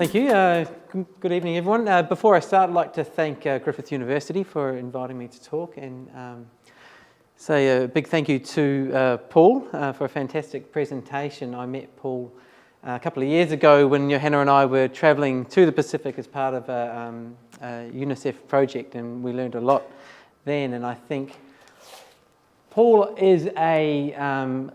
Thank you. Good evening, everyone. Before I start, I'd like to thank Griffith University for inviting me to talk, and say a big thank you to Paul for a fantastic presentation. I met Paul a couple of years ago when Johanna and I were travelling to the Pacific as part of a UNICEF project, and we learned a lot then. And I think Paul is a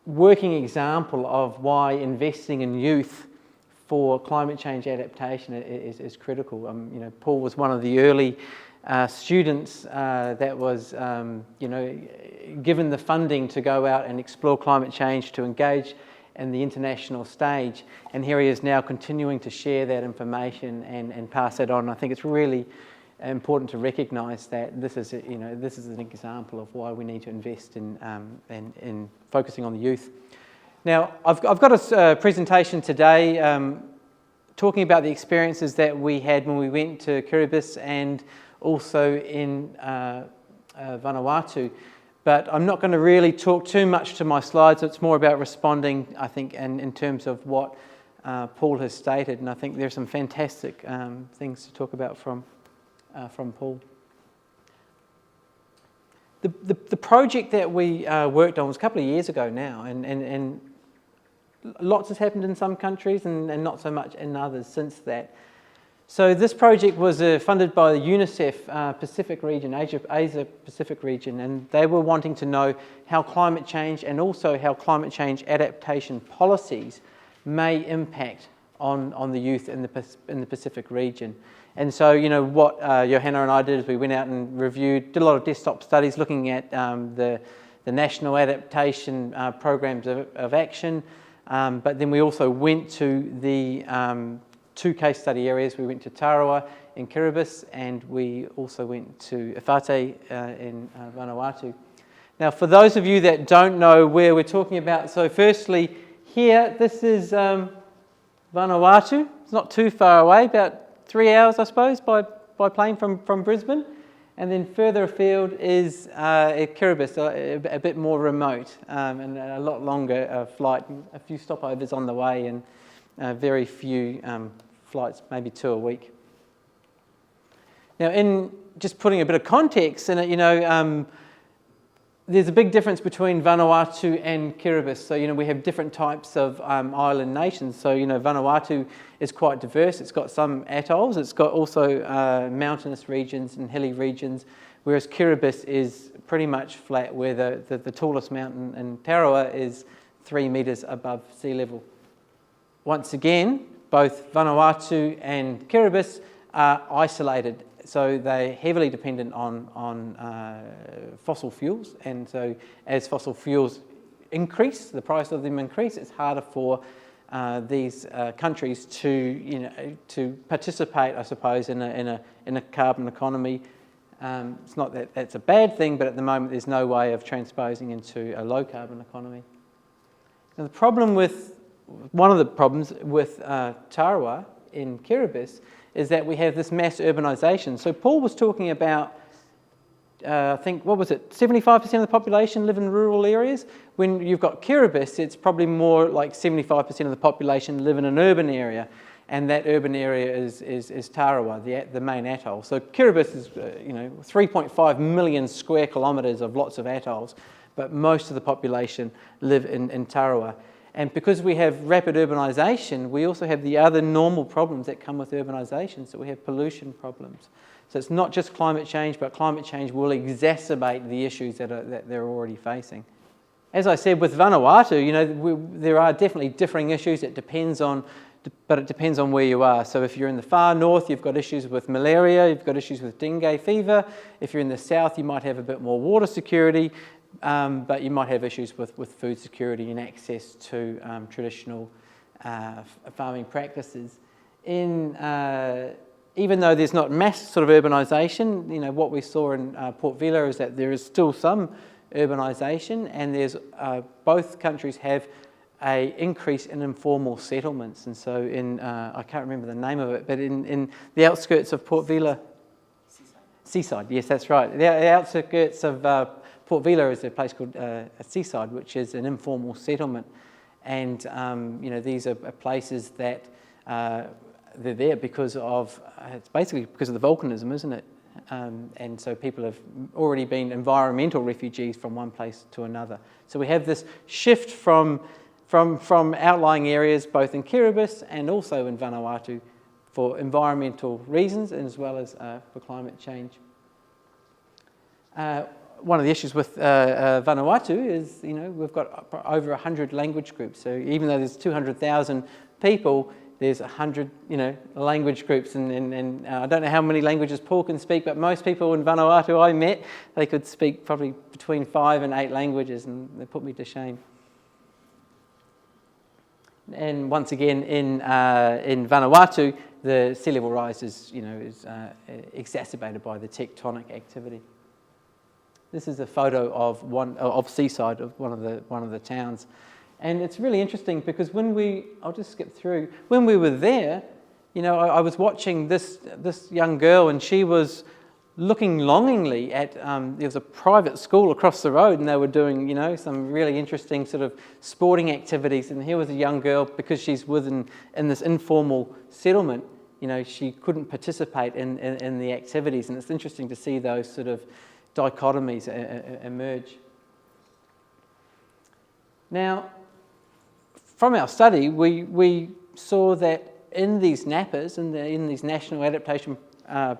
working example of why investing in youth for climate change adaptation is critical. Paul was one of the early students that was, given the funding to go out and explore climate change, to engage in the international stage, and here he is now continuing to share that information and pass it on. I think it's really important to recognise that this is an example of why we need to invest in focusing on the youth. Now, I've got a presentation today talking about the experiences that we had when we went to Kiribati and also in Vanuatu. But I'm not going to really talk too much to my slides. It's more about responding, I think, in terms of what Paul has stated. And I think there's some fantastic things to talk about from Paul. The project that we worked on was a couple of years ago now, and lots has happened in some countries and not so much in others since that. So this project was funded by the UNICEF Pacific region, Asia Pacific region, and they were wanting to know how climate change and also how climate change adaptation policies may impact on the youth in the Pacific region. And so, what Johanna and I did is we went out and did a lot of desktop studies looking at the national adaptation programs of action, but then we also went to the two case study areas. We went to Tarawa in Kiribati, and we also went to Efate in Vanuatu. Now, for those of you that don't know where we're talking about, so firstly, here, this is Vanuatu. It's not too far away, about 3 hours, I suppose, by plane from Brisbane. And then further afield is Kiribati, a bit more remote, and a lot longer flight, a few stopovers on the way, and very few flights, maybe 2 a week. Now, in just putting a bit of context in it, there's a big difference between Vanuatu and Kiribati. So, we have different types of island nations. So, Vanuatu is quite diverse. It's got some atolls. It's got also mountainous regions and hilly regions, whereas Kiribati is pretty much flat, where the tallest mountain in Tarawa is 3 metres above sea level. Once again, both Vanuatu and Kiribati are isolated. So they're heavily dependent on fossil fuels, and so as fossil fuels increase, the price of them increase, it's harder for these countries to participate, I suppose, in a carbon economy. It's not that that's a bad thing, but at the moment there's no way of transposing into a low carbon economy. Now, one of the problems with Tarawa in Kiribati is that we have this mass urbanisation. So Paul was talking about, I think, 75% of the population live in rural areas. When you've got Kiribati, it's probably more like 75% of the population live in an urban area, and that urban area is Tarawa, the main atoll. So Kiribati is 3.5 million square kilometres of lots of atolls, but most of the population live in Tarawa. And because we have rapid urbanisation, we also have the other normal problems that come with urbanisation. So we have pollution problems. So it's not just climate change, but climate change will exacerbate the issues that they're already facing. As I said, with Vanuatu, there are definitely differing issues. But it depends on where you are. So if you're in the far north, you've got issues with malaria, you've got issues with dengue fever. If you're in the south, you might have a bit more water security. But you might have issues with food security and access to traditional farming practices. Even though there's not mass sort of urbanisation, what we saw in Port Vila is that there is still some urbanisation, and there's both countries have an increase in informal settlements. And so I can't remember the name of it, but in the outskirts of Port Vila, Seaside, yes, that's right. The outskirts of Port Vila is a place called Seaside, which is an informal settlement, and these are places that they're there because of, it's basically because of the volcanism, isn't it? And so people have already been environmental refugees from one place to another. So we have this shift from outlying areas, both in Kiribati and also in Vanuatu, for environmental reasons as well as for climate change. One of the issues with Vanuatu is, we've got over 100 language groups. So even though there's 200,000 people, there's 100, language groups, and I don't know how many languages Paul can speak, but most people in Vanuatu I met, they could speak probably between 5 and 8 languages, and they put me to shame. And once again, in Vanuatu, the sea level rise is exacerbated by the tectonic activity. This is a photo of Seaside, of one of the towns. And it's really interesting because I'll just skip through, when we were there, I was watching this young girl, and she was looking longingly at, there was a private school across the road, and they were doing, some really interesting sort of sporting activities. And here was a young girl, because she's in this informal settlement, she couldn't participate in the activities. And it's interesting to see those sort of dichotomies emerge. Now, from our study, we saw that in these NAPAs, in these national adaptation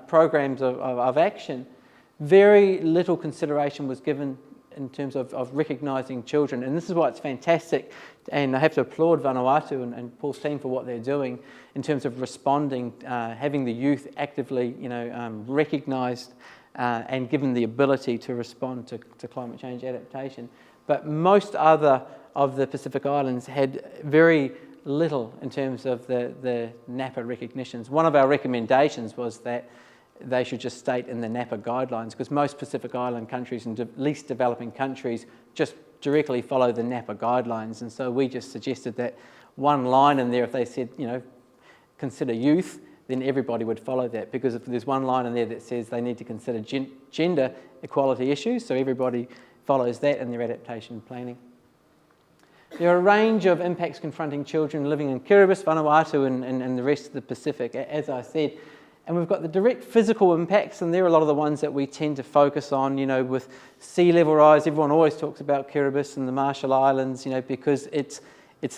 programs of action, very little consideration was given in terms of recognising children. And this is why it's fantastic, and I have to applaud Vanuatu and Paul's team for what they're doing in terms of responding, having the youth actively recognised and given the ability to respond to climate change adaptation. But most other of the Pacific Islands had very little in terms of the NAPA recognitions. One of our recommendations was that they should just state in the NAPA guidelines, because most Pacific Island countries and least developing countries just directly follow the NAPA guidelines. And so we just suggested that one line in there, if they said, consider youth, then everybody would follow that, because if there's one line in there that says they need to consider gender equality issues, so everybody follows that in their adaptation planning. There are a range of impacts confronting children living in Kiribati, Vanuatu, and the rest of the Pacific, as I said. And we've got the direct physical impacts, and they're a lot of the ones that we tend to focus on, with sea level rise. Everyone always talks about Kiribati and the Marshall Islands, because it's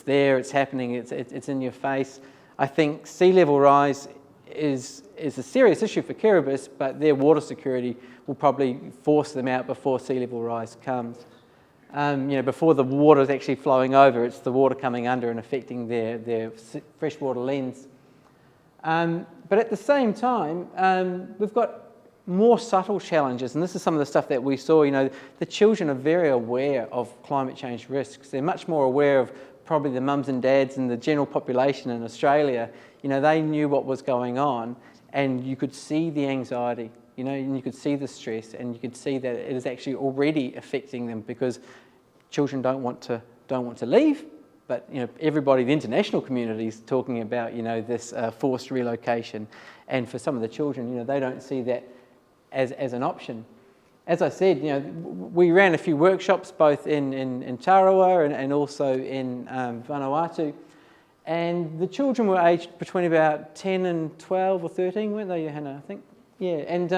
there, it's happening, it's in your face. I think sea level rise is a serious issue for Kiribati, but their water security will probably force them out before sea level rise comes. Before the water is actually flowing over, it's the water coming under and affecting their freshwater lens. But at the same time, we've got more subtle challenges, and this is some of the stuff that we saw. The children are very aware of climate change risks. They're much more aware of probably the mums and dads and the general population in Australia. They knew what was going on, and you could see the anxiety, and you could see the stress, and you could see that it is actually already affecting them, because children don't want to leave. But everybody, the international community, is talking about this forced relocation, and for some of the children, they don't see that as an option. As I said, we ran a few workshops both in Tarawa and also in Vanuatu, and the children were aged between about 10 and 12 or 13, weren't they, Johanna? I think, yeah. And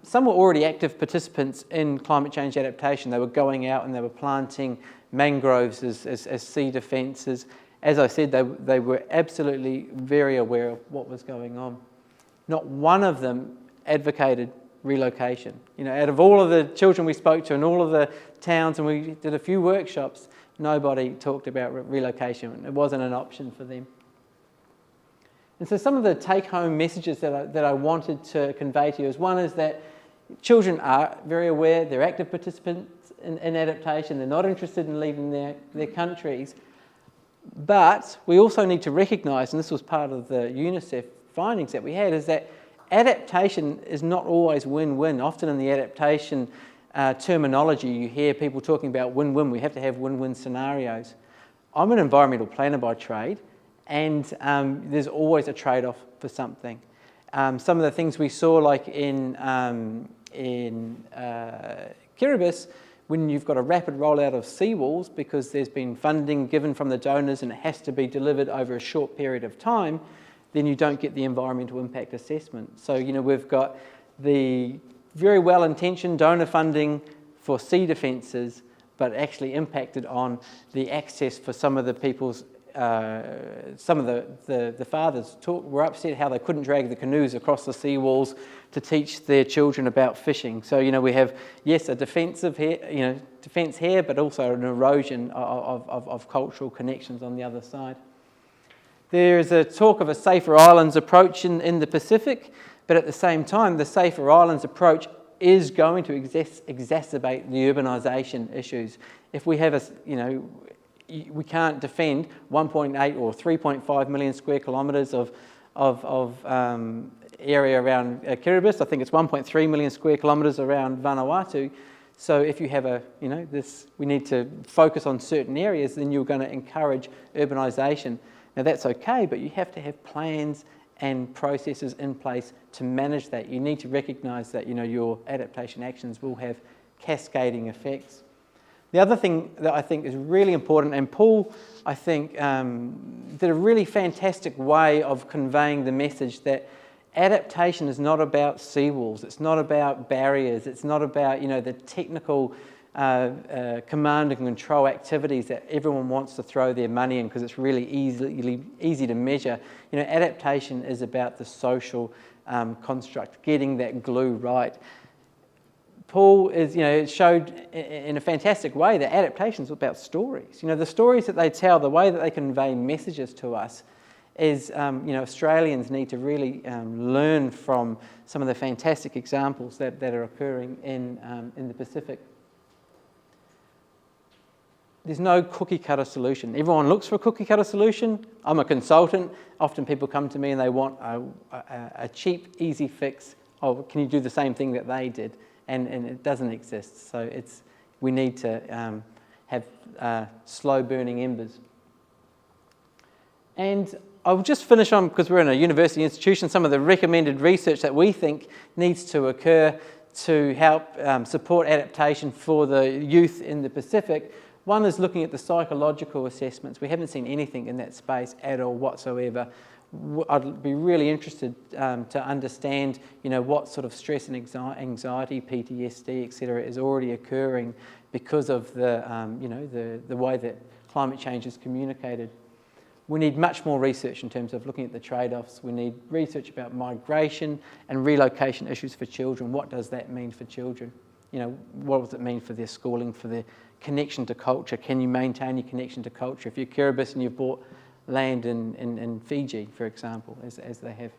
some were already active participants in climate change adaptation. They were going out and they were planting mangroves as sea defences. As I said, they were absolutely very aware of what was going on. Not one of them advocated relocation. Out of all of the children we spoke to in all of the towns, and we did a few workshops, nobody talked about relocation. It wasn't an option for them. And so some of the take-home messages that I wanted to convey to you one is that children are very aware, they're active participants in adaptation, they're not interested in leaving their countries, but we also need to recognise, and this was part of the UNICEF findings that we had, is that adaptation is not always win-win. Often in the adaptation terminology, you hear people talking about win-win. We have to have win-win scenarios. I'm an environmental planner by trade, and there's always a trade-off for something. Some of the things we saw, like in Kiribati, When you've got a rapid rollout of seawalls because there's been funding given from the donors and it has to be delivered over a short period of time, then you don't get the environmental impact assessment. So, we've got the very well-intentioned donor funding for sea defences, but actually impacted on the access for some of the people's, some of the fathers were upset how they couldn't drag the canoes across the seawalls to teach their children about fishing. So, we have, yes, a defence here, but also an erosion of cultural connections on the other side. There is a talk of a Safer Islands approach in the Pacific, but at the same time, the Safer Islands approach is going to exacerbate the urbanisation issues. If we have we can't defend 1.8 or 3.5 million square kilometres of area around Kiribati. I think it's 1.3 million square kilometres around Vanuatu. So if you have we need to focus on certain areas, then you're going to encourage urbanisation. Now that's okay, but you have to have plans and processes in place to manage that. You need to recognise that your adaptation actions will have cascading effects. The other thing that I think is really important, and Paul, I think, did a really fantastic way of conveying the message that adaptation is not about seawalls, it's not about barriers, it's not about the technical command and control activities that everyone wants to throw their money in because it's really easy to measure. Adaptation is about the social construct, getting that glue right. Paul showed in a fantastic way that adaptation is about stories. The stories that they tell, the way that they convey messages to us is, Australians need to really learn from some of the fantastic examples that are occurring in the Pacific. There's no cookie-cutter solution. Everyone looks for a cookie-cutter solution. I'm a consultant. Often people come to me and they want a cheap, easy fix. Oh, can you do the same thing that they did? And it doesn't exist. So we need to have slow-burning embers. And I'll just finish on, because we're in a university institution, some of the recommended research that we think needs to occur to help support adaptation for the youth in the Pacific. One is looking at the psychological assessments. We haven't seen anything in that space at all whatsoever. I'd be really interested to understand, what sort of stress and anxiety, PTSD, etc., is already occurring because of the way that climate change is communicated. We need much more research in terms of looking at the trade-offs. We need research about migration and relocation issues for children. What does that mean for children? What does it mean for their schooling, for their connection to culture? Can you maintain your connection to culture? If you're Kiribati and you've bought land in Fiji, for example, as they have.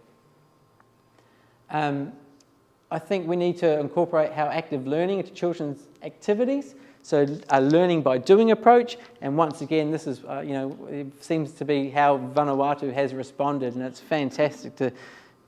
I think we need to incorporate how active learning into children's activities. So a learning by doing approach, and once again, this is, it seems to be how Vanuatu has responded, and it's fantastic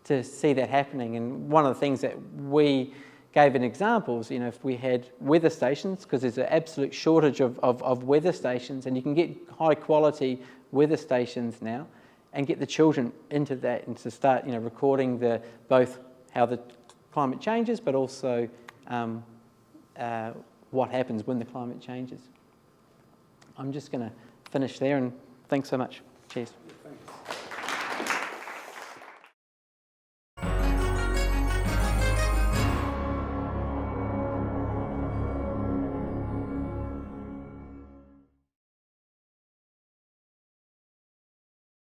to see that happening. And one of the things that we gave in examples, if we had weather stations, because there's an absolute shortage of weather stations, and you can get high quality weather stations now, and get the children into that and to start, recording both how the climate changes, but also what happens when the climate changes. I'm just going to finish there, and thanks so much. Cheers.